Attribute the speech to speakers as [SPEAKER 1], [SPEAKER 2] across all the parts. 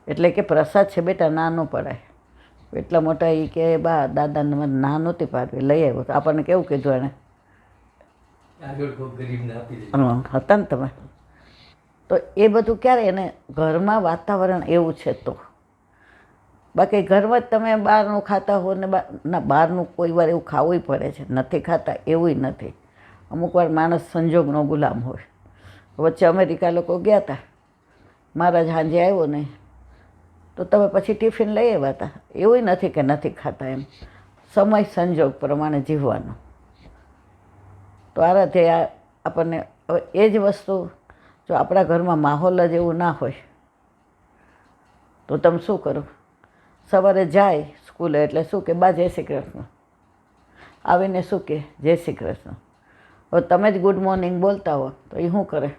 [SPEAKER 1] એટલે કે પ્રસાદ છે બેટા ના ન પડાય. એટલા મોટા એ કે બા દાદાને મને ના નહોતી પાડવી, લઈ આવ્યો. તો આપણને કેવું કીધું એને? હતા ને તમે? તો એ બધું ક્યારે એને ઘરમાં વાતાવરણ એવું છે તો. બાકી ઘરમાં જ તમે બહારનું ખાતા હો ને બહારનું કોઈ વાર એવું ખાવું પડે છે, નથી ખાતા એવું નથી. અમુક વાર માણસ સંજોગનો ગુલામ હોય. વચ્ચે અમેરિકા લોકો ગયા હતા, મહારાજ સાંજે આવ્યો નહીં તો તમે પછી ટિફિન લઈ આવ્યા હતા. એવું નથી કે નથી ખાતા, એમ સમય સંજોગ પ્રમાણે જીવવાનું. તો આરાધ્ય આપણને એ જ વસ્તુ જો આપણા ઘરમાં માહોલ જ એવું ના હોય તો તમે શું કરો? સવારે જાય સ્કૂલે એટલે શું કે બા જય શ્રી કૃષ્ણ, આવીને શું કે જય શ્રી કૃષ્ણ. હવે તમે જ ગુડ મોર્નિંગ બોલતા હો તો એ શું કરે?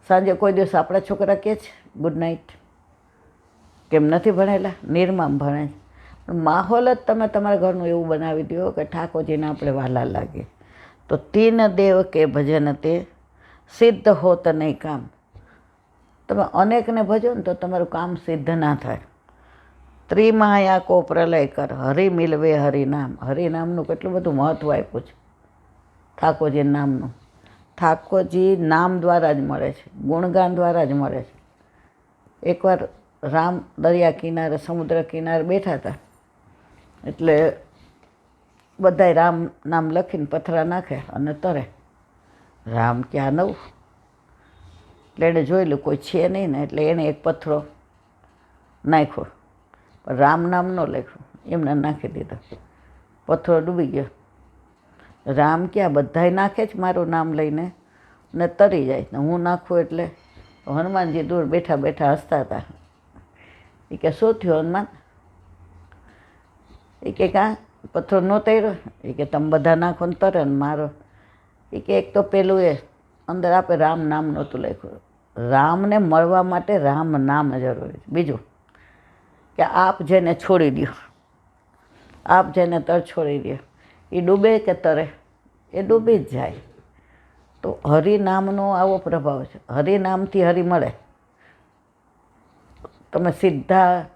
[SPEAKER 1] સાંજે કોઈ દિવસ આપણા છોકરા કહે છે ગુડ નાઇટ? કેમ નથી ભણેલા? નિર્મામ ભણે છે. પણ માહોલ જ તમે તમારા ઘરનું એવું બનાવી દો કે ઠાકોરજીને આપણે વહાલા લાગે. તો તીન દેવ કે ભજન તે સિદ્ધ હોત નહીં કામ. તમે અનેકને ભજો ને તો તમારું કામ સિદ્ધ ના થાય. ત્રિમાયા કો પ્રલય કર હરિ મિલવે હરિનામ. હરિનામનું કેટલું બધું મહત્વ આપ્યું છે ઠાકોરજી નામનું. ઠાકોરજી નામ દ્વારા જ મળે છે, ગુણગાન દ્વારા જ મળે છે. એકવાર રામ દરિયા કિનારે સમુદ્ર કિનારે બેઠા હતા એટલે બધાય રામ નામ લખીને પથરા નાખે અને તરે. રામ ક્યાં નવું એટલે એણે જોયેલું કોઈ છે નહીં ને એટલે એણે એક પથરો નાખ્યો, પણ રામ નામ ન લખ્યું, એમને નાખી દીધો. પથ્થરો ડૂબી ગયો. રામ ક્યાં બધાય નાખે જ મારું નામ લઈને ને તરી જાય ને હું નાખું એટલે હનુમાનજી દૂર બેઠા બેઠા હસતા હતા. એ કે શું થયું હનુમાન? એ કે કાં પથ્થરો ન તર્યો? એ કે તમે બધા નાખો ને તરે ને મારો. એ કે એક તો પેલું એ અંદર આપે રામ નામ નહોતું લખ્યું. રામને મળવા માટે રામ નામ જરૂરી છે. બીજું કે આપ જેને છોડી દો, આપ જેને તર છોડી દો, એ ડૂબે કે તરે? એ ડૂબી જ જાય. તો હરિનામનો આવો પ્રભાવ છે. હરિનામથી હરિ મળે. તમે સીધા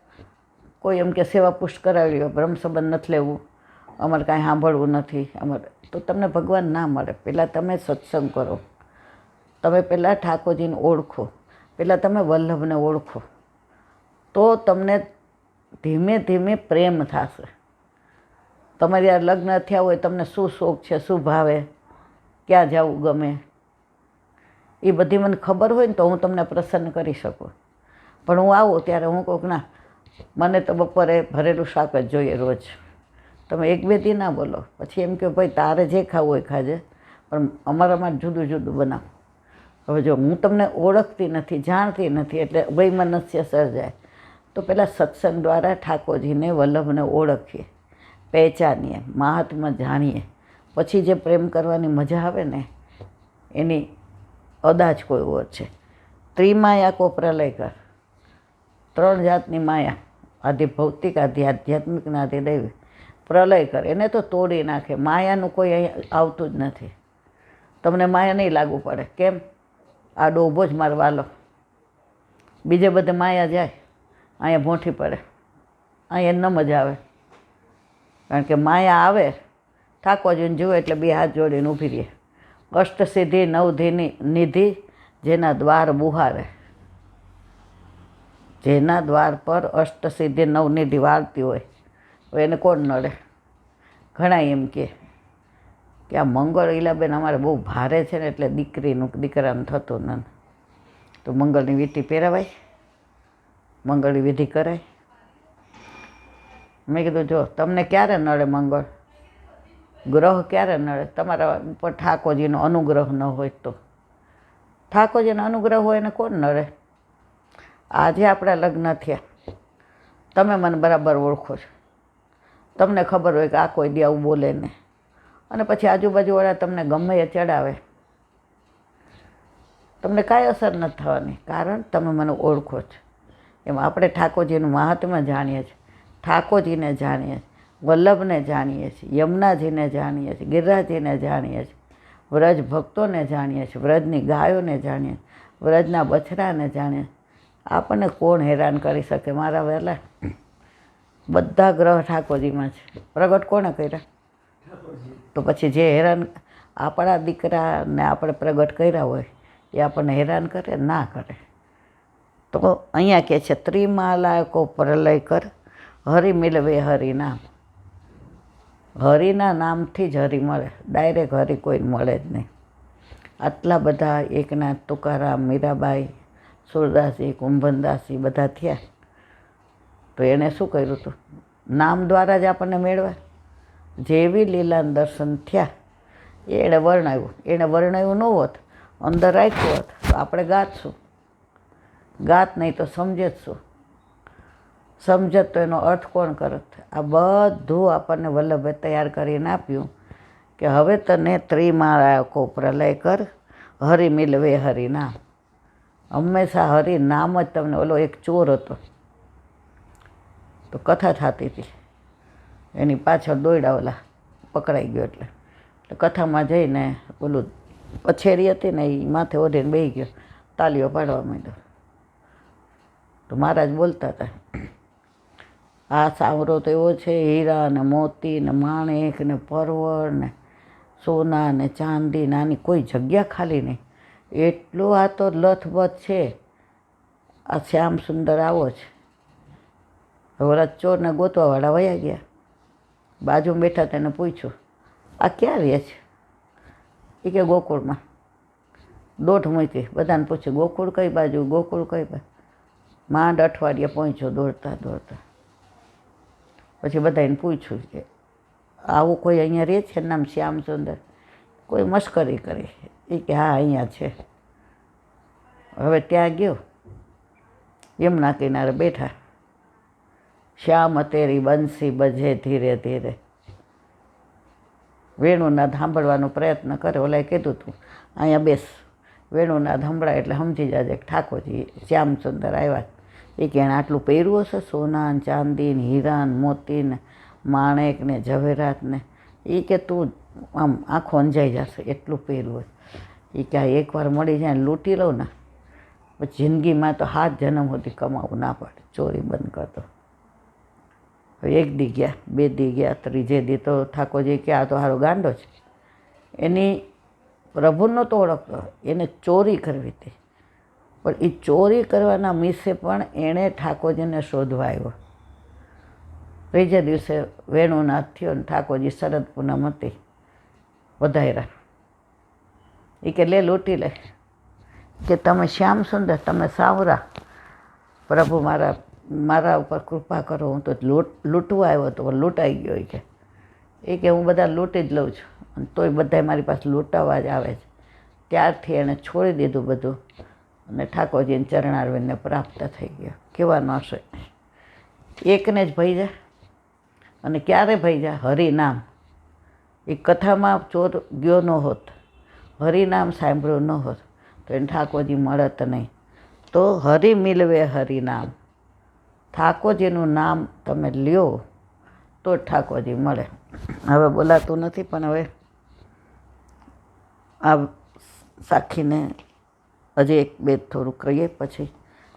[SPEAKER 1] કોઈ એમ કે સેવા પુષ્ટ કરાવી લો, બ્રહ્મ સંબંધ નથી લેવું, અમારે કાંઈ સાંભળવું નથી, અમારે તો તમને ભગવાન ના મળે. પહેલાં તમે સત્સંગ કરો, તમે પહેલાં ઠાકોરજીને ઓળખો, પહેલાં તમે વલ્લભને ઓળખો, તો તમને ધીમે ધીમે પ્રેમ થશે. તમારે યાર લગ્ન થયા હોય, તમને શું શોખ છે, શું ભાવે, ક્યાં જવું ગમે, એ બધી મને ખબર હોય ને તો હું તમને પ્રસન્ન કરી શકું. પણ હું આવું ત્યારે હું કહું ના મને તો બપોરે ભરેલું શાક જ જોઈએ રોજ. તમે એક બે દી ના બોલો, પછી એમ કે ભાઈ તારે જે ખાવું હોય ખાજે, પણ અમારામાં જુદું જુદું બનાવ. હવે જો હું તમને ઓળખતી નથી, જાણતી નથી, એટલે વૈમનસ્ય સર્જાય. તો પહેલાં સત્સંગ દ્વારા ઠાકોરજીને વલ્લભને ઓળખીએ, પહેચાનીએ, મહાત્મા જાણીએ, પછી જે પ્રેમ કરવાની મજા આવે ને એની અદાજ કોઈ ઓર છે. ત્રિમાયા કો પ્રલય કર. 3 જાતની માયા, આદિ ભૌતિક, આદિ આધ્યાત્મિક ને આદિ દૈવી. પ્રલય કર એને તો તોડી નાખે. માયાનું કોઈ અહીં આવતું જ નથી. તમને માયા નહીં લાગુ પડે. કેમ? આ ડોભો જ મારો વાલો. બીજે બધે માયા જાય, અહીંયા ભોંઠી પડે, અહીંયા ન મજા આવે. કારણ કે માયા આવે ઠાકોરજીને જુએ એટલે બે હાથ જોડીને ઊભી રહે. અષ્ટસિદ્ધિ નવધિની નિધિ જેના દ્વાર બુહારે. જેના દ્વાર પર અષ્ટસિદ્ધિ નવનિધિ વાળતી હોય એને કોણ નડે? ઘણા એમ કે આ મંગળ ઈલાબેન અમારે બહુ ભારે છે ને એટલે દીકરાનું થતું નથી. તો મંગળની વીંટી પહેરાવાય, મંગળની વિધિ કરાય. મેં કીધું જો તમને ક્યારે નડે મંગળ? ગ્રહ ક્યારે નડે? તમારા ઉપર ઠાકોરજીનો અનુગ્રહ ન હોય તો. ઠાકોરજીનો અનુગ્રહ હોય એને કોણ નડે? આજે આપણા લગ્ન થયા, તમે મને બરાબર ઓળખો છો, તમને ખબર હોય કે આ કોઈ દી આવું બોલે ને, અને પછી આજુબાજુવાળા તમને ગમે એ ચડાવે, તમને કાંઈ અસર નથી થવાની, કારણ તમે મને ઓળખો છો. એમ આપણે ઠાકોરજીનું મહાત્મ્ય જાણીએ છીએ, ઠાકોરજીને જાણીએ છીએ, વલ્લભને જાણીએ છીએ, યમુનાજીને જાણીએ છીએ, ગિરિરાજજીને જાણીએ છીએ, વ્રજ ભક્તોને જાણીએ છીએ, વ્રજની ગાયોને જાણીએ, વ્રજના બછડાને જાણીએ. આપણને કોણ હેરાન કરી શકે મારા વહેલા? બધા ગ્રહ ઠાકોરજીમાં છે. પ્રગટ કોણે કર્યા? તો પછી જે હેરાન આપણા દીકરાને આપણે પ્રગટ કર્યા હોય એ આપણને હેરાન કરે? ના કરે. તો અહીંયા કહે છે ત્રિમાલાયકો પ્રલય કર હરિ મિલવે હરિનામ. હરિના નામથી જ હરિ મળે, ડાયરેક્ટ હરિ કોઈ મળે જ નહીં. આટલા બધા એકનાથ, તુકારામ, મીરાબાઈ, સુરદાસજી, કુંભનદાસજી બધા થયા તો એણે શું કર્યું હતું? નામ દ્વારા જ આપણને મેળવ્યા. જેવી લીલાના દર્શન થયા એણે વર્ણવ્યું. એણે વર્ણવ્યું ન હોત, અંદર રાખ્યું હોત તો આપણે ગાતશું. ગાત નહીં તો સમજે જ શું? સમજત તો એનો અર્થ કોણ કરત? આ બધું આપણને વલ્લભે તૈયાર કરીને આપ્યું કે હવે તને ત્રિમાળાકો પ્રલય કર હરિ મિલવે હરિનામ. હંમેશા હરિ નામ જ તમને. ઓલો એક ચોર હતો તો કથા થતી હતી, એની પાછળ દોડ્યા, ઓલા પકડાઈ ગયો એટલે કથામાં જઈને ઓલું પછેરી હતી ને એ માથે ઓઢીને બેસી ગયો, તાલીઓ પાડવા માંડ્યો. તો મહારાજ બોલતા હતા, આ સાવરો તો એવો છે, હીરા ને મોતી ને માણેક ને પરવળ ને સોના ને ચાંદી ને આની કોઈ જગ્યા ખાલી નહીં. એટલું આ તો લથબથ છે. આ શ્યામ સુંદર આવો છે. ઓલા ચોરને ગોતવાવાળા વયા ગયા. બાજુમાં બેઠા તેને પૂછ્યું, આ ક્યાં રહે છે? એ કે ગોકુળમાં. દોઢ મૂકી. બધાને પૂછ્યું ગોકુળ કઈ બાજુ, ગોકુળ કઈ બાજુ? માંડ અઠવાડિયે પહોંચ્યો દોડતા દોડતા. પછી બધાને પૂછ્યું કે આવું કોઈ અહીંયા રહે છે? નામ શ્યામ સુંદર. કોઈ મશ્કરી કરી. એ કે હા અહીંયા છે. હવે ત્યાં ગયો, યમુના કિનારે બેઠા. શ્યામ તેરી બંસી બજે ધીરે ધીરે. વેણુનાદ સાંભળવાનો પ્રયત્ન કરે. ઓલાએ કીધું તું અહીંયા બેસ, વેણુનાદ સંભળાય એટલે સમજી જાજે ઠાકોરજી શ્યામ સુંદર આવ્યા. એ કે એણે આટલું પહેર્યું હશે, સોના ને ચાંદી ને હીરા ને મોતી ને માણેક ને ઝવેરાત ને. એ કે તું આમ આંખો અંજાઈ જશે એટલું પહેર્યું હોય. એ કે એકવાર મળી જાય ને લૂંટી લઉં ને પછી જિંદગીમાં તો 7 જન્મ સુધી કમાવું ના પડે, ચોરી બંધ કરતો. હવે 1 દી ગયા, 2 દી ગયા, 3જે દી તો ઠાકોરજી કે આ તો હારો ગાંડો છે. એની પ્રભુનો તો ઓળખતો, એને ચોરી કરવી હતી. પણ એ ચોરી કરવાના મિસે પણ એણે ઠાકોરજીને શોધવા આવ્યો. 3જે દિવસે વેણુનાથ થયો ને ઠાકોરજી શરદ પૂનમ હતી, વધાર્યા. એ કે લે લૂંટી લે. કે તમે શ્યામ સુંદર, તમે સાવરા, પ્રભુ મારા ઉપર કૃપા કરો, હું તો લૂંટવા આવ્યો હતો પણ લૂંટાઈ ગયો. એ કે હું બધા લૂંટી જ લઉં છું અને તોય બધા મારી પાસે લૂંટાવા જ આવે છે. ત્યારથી એણે છોડી દીધું બધું અને ઠાકોરજીને ચરણારવિંદને પ્રાપ્ત થઈ ગયો. કેવા ન હશે? એકને જ ભૈજા. અને ક્યારે ભૈજા? હરિનામ. એ કથામાં ચોર ગયો ન હોત, હરિનામ સાંભળ્યું ન હોત તો એને ઠાકોરજી મળત નહીં. તો હરિ મિલવે હરિનામ. ઠાકોરજીનું નામ તમે લ્યો તો ઠાકોરજી મળે. હવે બોલાતું નથી પણ હવે આ સાખીને હજી 1-2 થોડું કહીએ પછી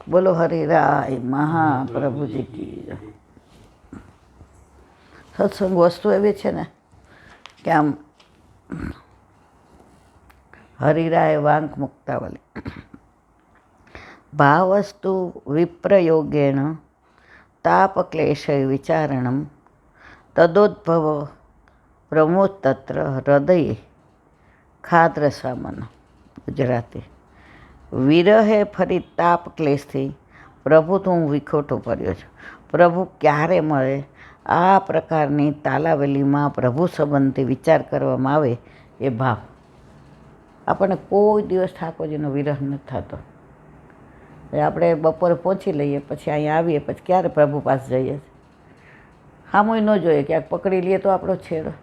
[SPEAKER 1] બોલો હરિરાય મહાપ્રભુજી કી. સત્સંગ વસ્તુ એવી છે ને કે આમ હરિરાય વાંક મુક્તાવલી. ભાવસ્તુ વિપ્રયોગેણ તાપક્લેશય વિચારણમ તદોદ્ભવ પ્રમોદતત્ર હૃદયે ખાદ્રસામન. ગુજરાતી. વિરહે ફરી તાપ ક્લેશથી પ્રભુ તો હું વિખોટો પડ્યો છું. પ્રભુ ક્યારે મળે? આ પ્રકારની તાલાવેલીમાં પ્રભુ સંબંધી વિચાર કરવામાં આવે એ ભાવ. આપણને કોઈ દિવસ ઠાકોરજીનો વિરહ નથી થતો. આપણે બપોરે પહોંચી લઈએ પછી અહીંયા આવીએ પછી ક્યારે પ્રભુ પાસે જઈએ? સામું ન જોઈએ, ક્યાંક પકડી લઈએ તો આપણો છેડો.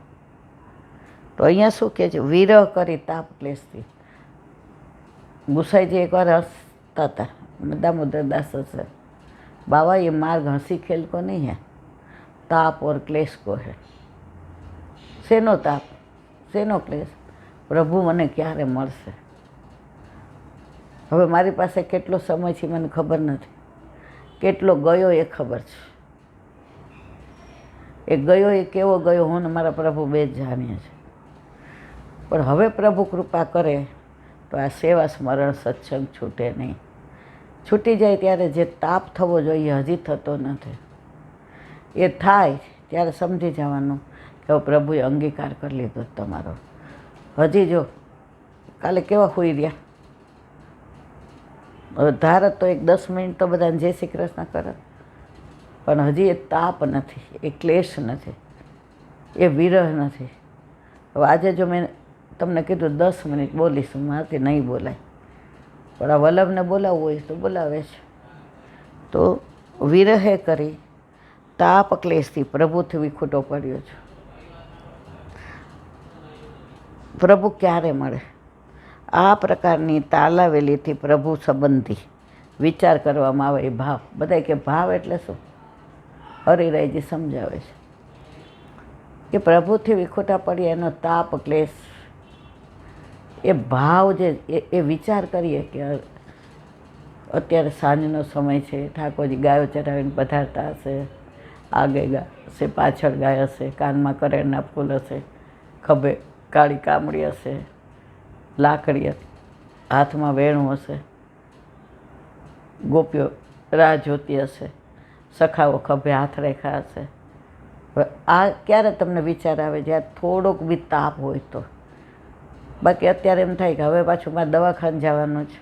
[SPEAKER 1] તો અહીંયા શું કહે છે? વિરહ કરી તાપ ક્લેશથી. ગુસાઈજી એકવાર હસતા હતા, દામોદરદાસ હશે, બાબા ये मार्ग हंसी खेल को नहीं है, ताप और क्लेश को है. શેનો તાપ, શેનો ક્લેશ? પ્રભુ મને ક્યારે મળશે? હવે મારી પાસે કેટલો સમય છે મને ખબર નથી, કેટલો ગયો એ ખબર છે. એ ગયો એ કેવો ગયો હું ને મારા પ્રભુ બે જ જાણીએ છીએ. પણ હવે પ્રભુ કૃપા કરે તો આ સેવા સ્મરણ સત્સંગ છૂટે નહીં. છૂટી જાય ત્યારે જે તાપ થવો જોઈએ હજી થતો નથી. એ થાય ત્યારે સમજી જવાનું કે હવે પ્રભુએ અંગીકાર કરી લીધો તમારો. હજી જો કાલે કેવા હોઈ રહ્યા, હવે ધારત તો એક 10 મિનિટ તો બધાને જય શ્રી કૃષ્ણ કરે, પણ હજી એ તાપ નથી, એ ક્લેશ નથી, એ વિરહ નથી. હવે આજે જો મેં તમને કીધું 10 મિનિટ બોલીશું, મારાથી નહીં બોલાય, પણ આ વલ્લભને બોલાવવું હોય તો બોલાવે છે. તો વિરહે કરી તાપ ક્લેશથી પ્રભુથી વિખૂટો પડ્યો છું. પ્રભુ ક્યારે મળે? આ પ્રકારની તાલાવેલીથી પ્રભુ સંબંધી વિચાર કરવામાં આવે. એ ભાવ, બધા કે ભાવ એટલે શું? હરિરાયજી સમજાવે છે કે પ્રભુથી વિખૂટા પડીએ એનો તાપ ક્લેશ, એ ભાવ જે એ વિચાર કરીએ કે અત્યારે સાંજનો સમય છે, ઠાકોરજી ગાયો ચરાવીને પધારતા હશે, આગે ગાય હશે, પાછળ ગાય હશે, કાનમાં કરેણના ફૂલ હશે, ખભે કાળી કામળી હશે, લાકડી હાથમાં વેણું હશે, ગોપીઓ રાહ જોતી હશે, સખાઓ ખભે હાથ રેખા હશે. હવે આ ક્યારે તમને વિચાર આવે? જ્યારે થોડોક બી તાપ હોય તો. બાકી અત્યારે એમ થાય કે હવે પાછું મારે દવાખાને જવાનું છે,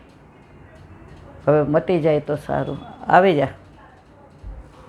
[SPEAKER 1] હવે મટી જાય તો સારું. આવી જા.